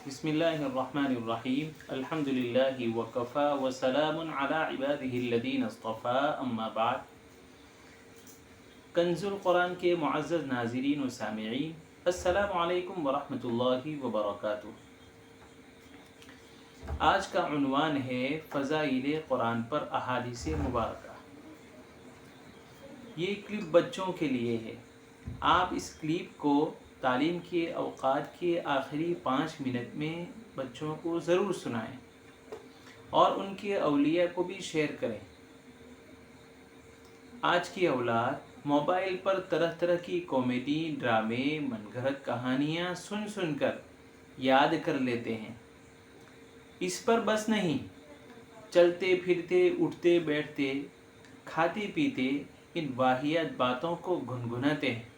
بسم اللہ الرحمن الرحیم الحمد للہ وکفا وسلام علی عبادہ الذین اصطفیٰ اما بعد۔ کنز القرآن کے معزز ناظرین و سامعین، السلام علیکم ورحمۃ اللہ وبرکاتہ۔ آج کا عنوان ہے فضائل قرآن پر احادیث مبارکہ۔ یہ کلپ بچوں کے لیے ہے۔ آپ اس کلپ کو تعلیم کے اوقات کے آخری 5 منٹ میں بچوں کو ضرور سنائیں اور ان کے اولیاء کو بھی شیئر کریں۔ آج کی اولاد موبائل پر طرح طرح کی کامیڈی، ڈرامے، من گھڑت کہانیاں سن کر یاد کر لیتے ہیں۔ اس پر بس نہیں، چلتے پھرتے، اٹھتے بیٹھتے، کھاتے پیتے ان واہیات باتوں کو گنگناتے ہیں۔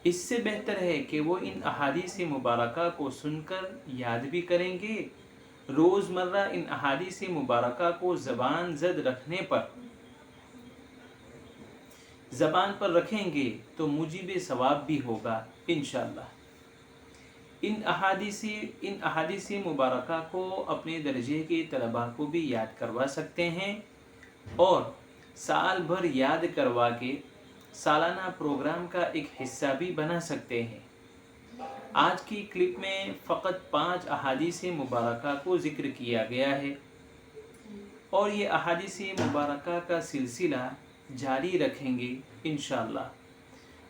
اس سے بہتر ہے کہ وہ ان احادیث مبارکہ کو سن کر یاد بھی کریں گے۔ روزمرہ ان احادیث مبارکہ کو زبان پر رکھیں گے تو موجب ثواب بھی ہوگا انشاءاللہ۔ ان احادیث مبارکہ کو اپنے درجے کے طلباء کو بھی یاد کروا سکتے ہیں اور سال بھر یاد کروا کے سالانہ پروگرام کا ایک حصہ بھی بنا سکتے ہیں۔ آج کی کلپ میں فقط 5 احادیث مبارکہ کو ذکر کیا گیا ہے اور یہ احادیث مبارکہ کا سلسلہ جاری رکھیں گے انشاءاللہ۔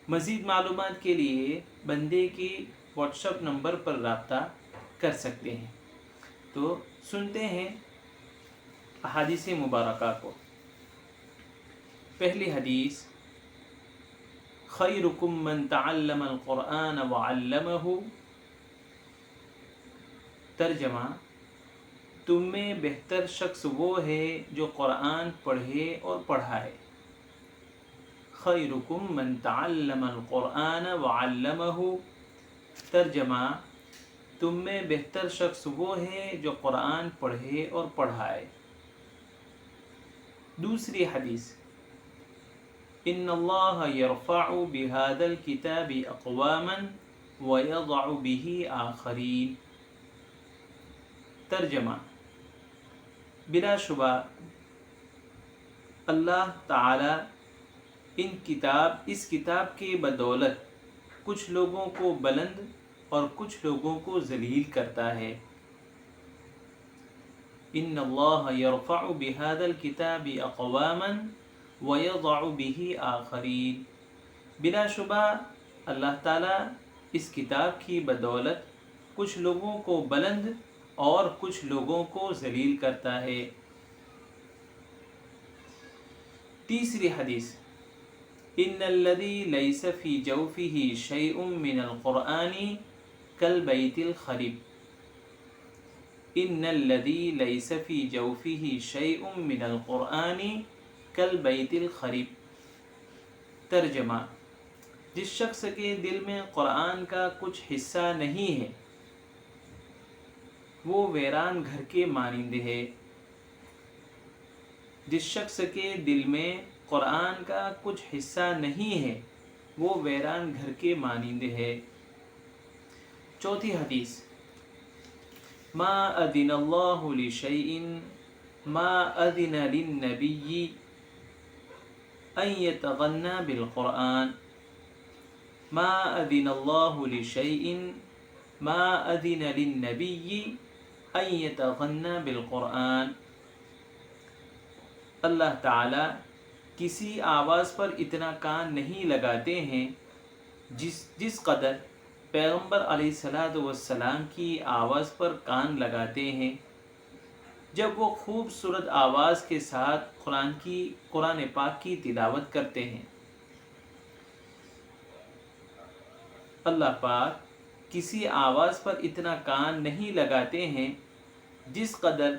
مزید معلومات کے لیے بندے کے واٹس ایپ نمبر پر رابطہ کر سکتے ہیں۔ تو سنتے ہیں احادیث مبارکہ کو۔ پہلی حدیث، خیرکم من تعلم القرآن وعلمہ۔ ترجمہ، تم میں بہتر شخص وہ ہے جو قرآن پڑھے اور پڑھائے۔ خیرکم من تعلم القرآن وعلمہ۔ ترجمہ، تم میں بہتر شخص وہ ہے جو قرآن پڑھے اور پڑھائے۔ دوسری حدیث، ان اللہ یرفع بهذا الکتاب اقواما ویضع به آخرین۔ ترجمہ، بلا شبہ اللہ تعالی اس کتاب کے بدولت کچھ لوگوں کو بلند اور کچھ لوگوں کو ذلیل کرتا ہے۔ ان اللہ یرفع بهذا الکتاب اقواما وَيَضَعُ بِهِ آخَرِينَ۔ بلا شبہ اللہ تعالیٰ اس کتاب کی بدولت کچھ لوگوں کو بلند اور کچھ لوگوں کو ذلیل کرتا ہے۔ تیسری حدیث، ان الذی لیس فی جوفہ شیء من القرآن کالبیت الخرب۔ ان الذی لیس فی جوفہ شیء من القرآن کالبیت الخرب۔ ترجمہ، جس شخص کے دل میں قرآن کا کچھ حصہ نہیں ہے وہ ویران گھر کے مانند ہے۔ جس شخص کے دل میں قرآن کا کچھ حصہ نہیں ہے وہ ویران گھر کے مانند ہے۔ چوتھی حدیث، ما اذن اللہ لشیء ما اذن للنبی ان یتغنى بالقرآن۔ ما اذن اللہ لشیء ما اذن للنبی ان یتغنى بالقرآن۔ اللہ تعالی کسی آواز پر اتنا کان نہیں لگاتے ہیں جس قدر پیغمبر علیہ السلام کی آواز پر کان لگاتے ہیں جب وہ خوبصورت آواز کے ساتھ قرآن پاک کی تلاوت کرتے ہیں۔ اللہ پاک کسی آواز پر اتنا کان نہیں لگاتے ہیں جس قدر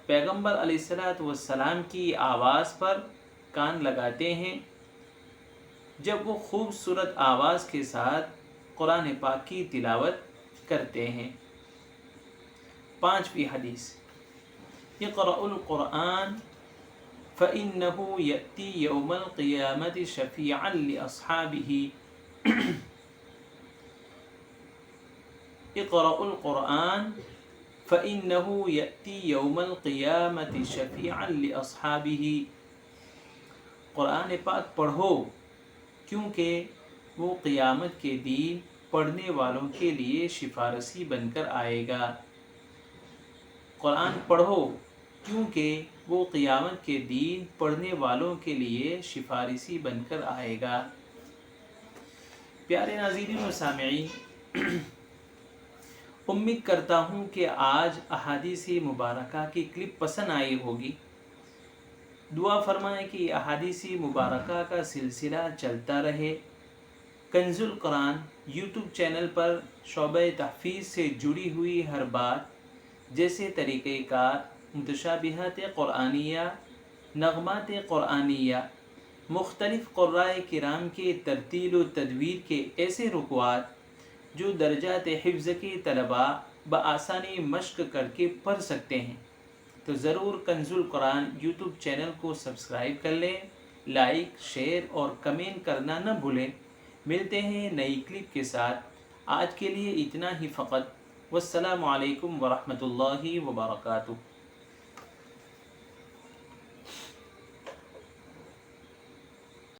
پیغمبر علیہ السلام کی آواز پر کان لگاتے ہیں جب وہ خوبصورت آواز کے ساتھ قرآن پاک کی تلاوت کرتے ہیں۔ پانچویں حدیث، اقرأوا القرآن فإنه يأتي يوم القيامة شفيعا لأصحابه۔ اقرأوا القرآن فإنه يأتي يوم القيامة شفيعا لأصحابه، قرآن پاک پڑھو کیونکہ وہ قیامت کے دن پڑھنے والوں کے لیے سفارشی بن کر آئے گا۔ قرآن پڑھو کیونکہ وہ قیامت کے دن پڑھنے والوں کے لیے سفارشی بن کر آئے گا۔ پیارے ناظرین و سامعین، امید کرتا ہوں کہ آج احادیث مبارکہ کی کلپ پسند آئی ہوگی۔ دعا فرمائیں کہ احادیث مبارکہ کا سلسلہ چلتا رہے۔ کنز القرآن یوٹیوب چینل پر شعبہ تحفیظ سے جڑی ہوئی ہر بات جیسے طریقہ کار، متشابہات قرآنیہ، نغمات قرآنیہ، مختلف قرائے کرام کے ترتیل و تدویر کے ایسے رکوعات جو درجات حفظ کے طلباء بآسانی مشق کر کے پڑھ سکتے ہیں، تو ضرور کنز القرآن یوٹیوب چینل کو سبسکرائب کر لیں، لائک، شیئر اور کمنٹ کرنا نہ بھولیں۔ ملتے ہیں نئی کلپ کے ساتھ، آج کے لیے اتنا ہی فقط۔ والسلام علیکم ورحمۃ اللہ وبرکاتہ۔